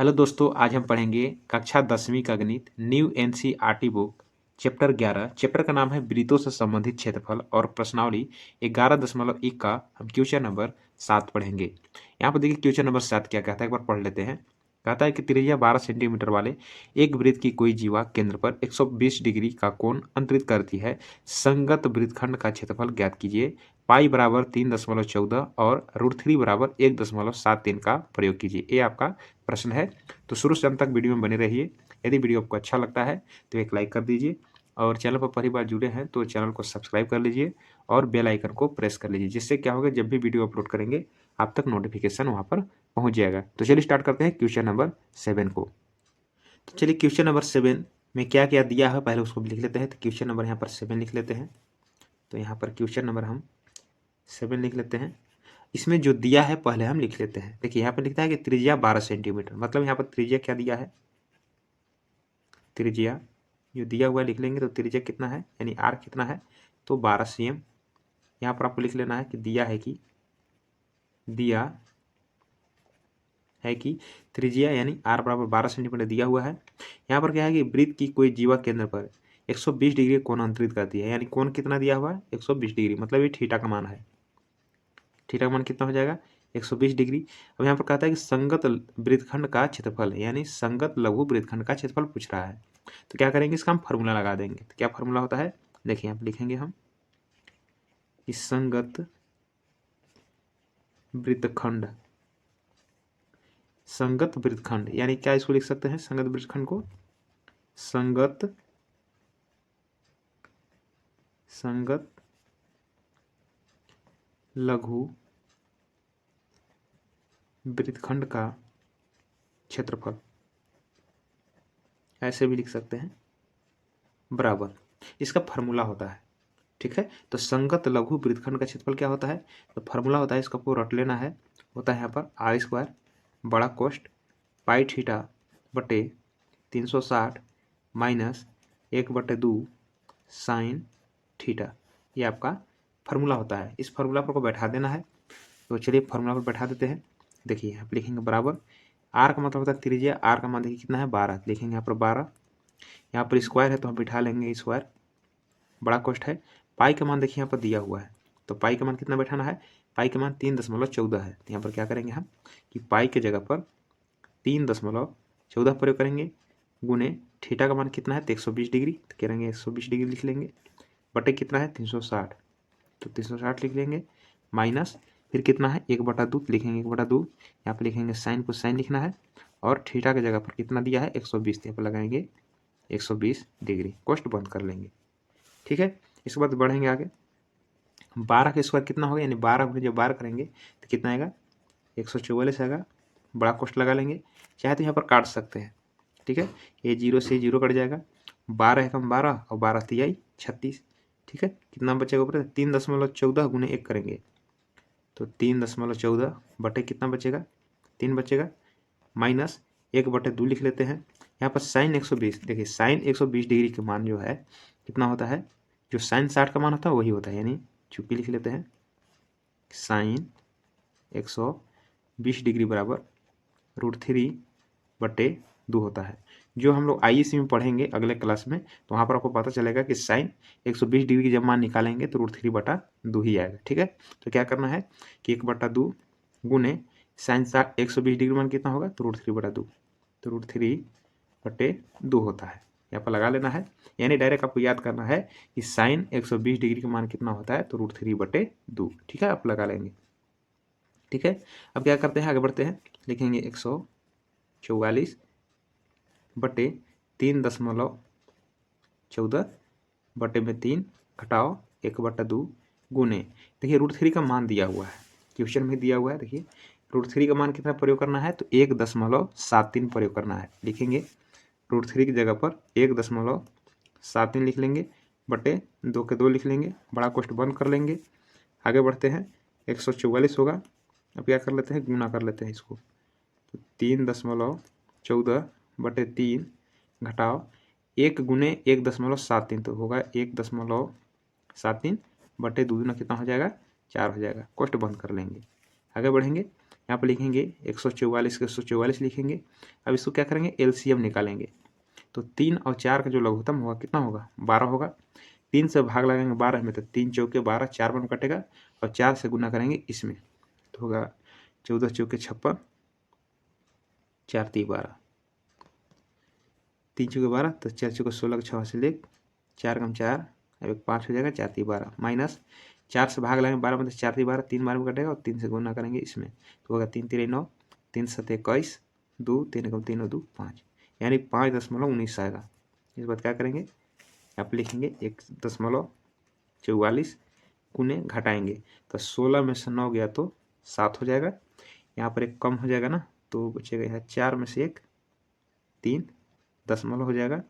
Hello दोस्तों, आज हम पढ़ेंगे कक्षा 10वीं का गणित new NCERT book chapter 11। Chapter का नाम है वृत्तों से संबंधित क्षेत्रफल और प्रश्नावली 11.1 का हम क्वेश्चन नंबर 7 पढ़ेंगे। यहाँ पर देखिए क्वेश्चन नंबर 7 क्या कहता है, एक बार पढ़ लेते हैं। कहता है कि त्रिज्या 12 सेंटीमीटर वाले एक वृत्त की कोई जीवा केंद्र पर 120 डिग्री का कोण अंतरित करती है। संगत वृत्तखंड का क्षेत्रफल ज्ञात कीजिए। पाई बराबर 3.14 और √3 बराबर 1.73 का प्रयोग कीजिए। ये आपका प्रश्न है। तो शुरू से अंत तक वीडियो में बने रहिए। यदि वीडियो आपको अच्छा लगता है तो एक लाइक कर दीजिए और चैनल पर पहली बार जुड़े हैं तो चैनल को सब्सक्राइब कर लीजिए और बेल आइकन को प्रेस कर लीजिए, जिससे क्या होगा, जब भी वीडियो अपलोड करेंगे आप तक नोटिफिकेशन वहाँ पर पहुँच जाएगा। तो चलिए स्टार्ट करते हैं क्वेश्चन नंबर 7 को। तो चलिए क्वेश्चन नंबर 7 में क्या क्या दिया है पहले उसको भी लिख लेते हैं। तो क्वेश्चन नंबर यहाँ पर 7 लिख लेते हैं। तो यहाँ पर क्वेश्चन नंबर हम 7 लिख लेते हैं। इसमें जो दिया है पहले हम लिख लेते हैं। देखिए यहाँ पर लिखता है कि त्रिज्या 12 सेंटीमीटर, मतलब यहाँ पर त्रिज्या क्या दिया है, त्रिज्या जो दिया हुआ लिख लेंगे। तो त्रिज्या कितना है यानी आर कितना है, तो 12 cm। यहाँ पर आपको लिख लेना है कि दिया है कि त्रिज्या यानी आर बराबर 12 सेंटीमीटर दिया हुआ है। यहाँ पर क्या है कि वृत्त की कोई जीवा केंद्र पर 120 डिग्री कोण अंतरित करती है, यानी कोण कितना दिया हुआ है 120 डिग्री, मतलब ये थीटा का मान है। थीटा का मान कितना हो जाएगा 120 डिग्री। अब यहाँ पर कहता है कि संगत वृत्तखंड का क्षेत्रफल है, यानी संगत लघु वृत्तखंड का क्षेत्रफल पूछ रहा है। तो क्या करेंगे, इसका हम फार्मूला लगा देंगे। तो क्या फार्मूला होता है, देखिए यहाँ पर लिखेंगे हम कि संगत वृत्तखंड, संगत वृत्तखंड यानी क्या, इसको लिख सकते हैं संगत वृत्तखंड को संगत लघु वृत्तखंड का क्षेत्रफल, ऐसे भी लिख सकते हैं, बराबर इसका फार्मूला होता है। ठीक है, तो संगत लघु वृत्तखंड का क्षेत्रफल क्या होता है, तो फार्मूला होता है, इसका आपको रट लेना है। होता है यहाँ पर r² बड़ा कोष्ट पाई थीटा बटे 360 माइनस 1/2 साइन थीटा। ये आपका फार्मूला होता है। इस फार्मूला पर को बैठा देना है। तो चलिए फार्मूला पर बैठा देते हैं। देखिए यहाँ पर लिखेंगे बराबर, आर का मतलब होता है त्रिज्या, आर का मान देखिए कितना है 12, लिखेंगे यहाँ पर 12। यहाँ पर स्क्वायर है तो हम बिठा लेंगे स्क्वायर, बड़ा कोष्ट है। पाई का मान देखिए यहाँ पर दिया हुआ है, तो पाई का मान कितना बैठाना है, पाई का मान 3.14 है। तो यहाँ पर क्या करेंगे हम कि पाई के जगह पर 3.14 प्रयोग करेंगे, गुने थीटा का मान कितना है तो 120 डिग्री, तो करेंगे 120 डिग्री लिख लेंगे, बटे कितना है 360, तो 360 लिख लेंगे, माइनस फिर कितना है 1/2 लिखेंगे, 1/2 यहाँ पर लिखेंगे, साइन को साइन लिखना है और थीटा की जगह पर कितना दिया है 120, यहाँ पर लगाएंगे 120 डिग्री, कोष्ट बंद कर लेंगे। ठीक है, इसके बाद बढ़ेंगे आगे। 12 का स्क्वायर कितना होगा, यानी 12 गुणे जब 12 करेंगे तो कितना आएगा 144 आएगा, बड़ा कोष्ट लगा लेंगे। चाहे तो यहाँ पर काट सकते हैं। ठीक है, ये 0 से 0 कट जाएगा, 12 एकम 12 और 12 तिहाई 36। ठीक है, कितना बचेगा ऊपर 3.14 गुणे 1 करेंगे तो 3.14 बटे कितना बचेगा 3 बचेगा, माइनस 1/2 लिख लेते हैं। यहाँ पर साइन 120, देखिए साइन 120 डिग्री के मान जो है कितना होता है, जो साइन 60 का मान होता है वही होता है, यानी चुप्पी लिख लेते हैं, साइन 120 डिग्री बराबर √3/2 होता है। जो हम लोग आईएससी में पढ़ेंगे अगले क्लास में, तो वहाँ पर आपको पता चलेगा कि साइन 120 डिग्री की जब मान निकालेंगे तो √3/2 ही आएगा। ठीक है, तो क्या करना है कि 1/2 गुने साइन 120 डिग्री मान कितना होगा तो √3/2, तो √3/2 होता है, यहाँ पर लगा लेना है। यानी डायरेक्ट आपको याद करना है कि साइन 120 डिग्री का मान कितना होता है तो √3/2। ठीक है, आप लगा लेंगे। ठीक है, अब क्या करते हैं, आगे बढ़ते हैं, लिखेंगे 144 बटे 3.14 बटे में 3 घटाओ 1/2 गुने, देखिए √3 का मान दिया हुआ है, क्वेश्चन में दिया हुआ है। देखिए √3 का मान कितना प्रयोग करना है तो 1.73 प्रयोग करना है, लिखेंगे √3 की जगह पर 1.73 लिख लेंगे, बटे 2 के 2 लिख लेंगे, बड़ा कोष्ट बंद कर लेंगे। आगे बढ़ते हैं, 144 होगा, अब क्या कर लेते हैं गुना कर लेते हैं इसको, तो 3.14 बटे 3 घटाओ 1 गुने 1.73, तो होगा 1.73 बटे 2 कितना हो जाएगा 4 हो जाएगा, कोष्ट बंद कर लेंगे। आगे बढ़ेंगे, यहाँ पर लिखेंगे 144 के 144 लिखेंगे। अब इसको क्या करेंगे, एलसीएम निकालेंगे। तो 3 और 4 का जो लघुत्तम होगा कितना होगा, 12 होगा। 3 से भाग लगाएंगे 12 में, तो 3 चौके 12, 4 बार में कटेगा, और 4 से गुना करेंगे इसमें, तो होगा 14 चौके 56, 4 3 12, 3 चौके 12, तो 4 चौके 16 का 6 से ले 4 कम 4, अब एक 5 हो जाएगा, 4 3 12 माइनस 4 से भाग लगाएंगे 12 में, तो 4 3 12, 3 बार में कटेगा, और 3 से गुना करेंगे इसमें, तो होगा 3 3 9, 3 7 21, 2 3 कम 3 2 5, यानी 5.19 आएगा। इस बात क्या करेंगे, आप लिखेंगे 1.44 गुने घटाएंगे, तो 16 में से 9 गया तो 7 हो जाएगा। यहाँ पर एक कम हो जाएगा ना, तो बचेगा यहाँ 4 में से 1 3 दशमलव हो जाएगा।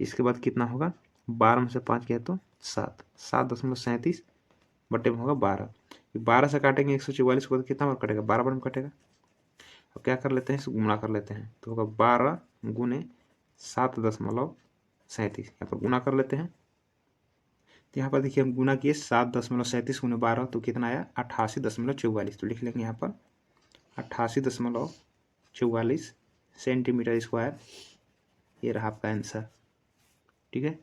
इसके बाद कितना होगा, 12 में से 5 गया तो 7, 7.37 बटे में होगा 12। 12 से काटेंगे 144 को, तो कितना बार कटेगा, 12 बार में कटेगा। अब क्या कर लेते हैं, इसको गुणा कर लेते हैं, तो होगा 12 गुने 7.37, यहाँ पर गुणा कर लेते हैं। तो यहाँ पर देखिए हम गुना किए 7.37 गुने 12, तो कितना आया 88.44, तो लिख लेंगे यहाँ पर 88.44 सेंटीमीटर स्क्वायर। ये रहा आपका आंसर, ठीक है।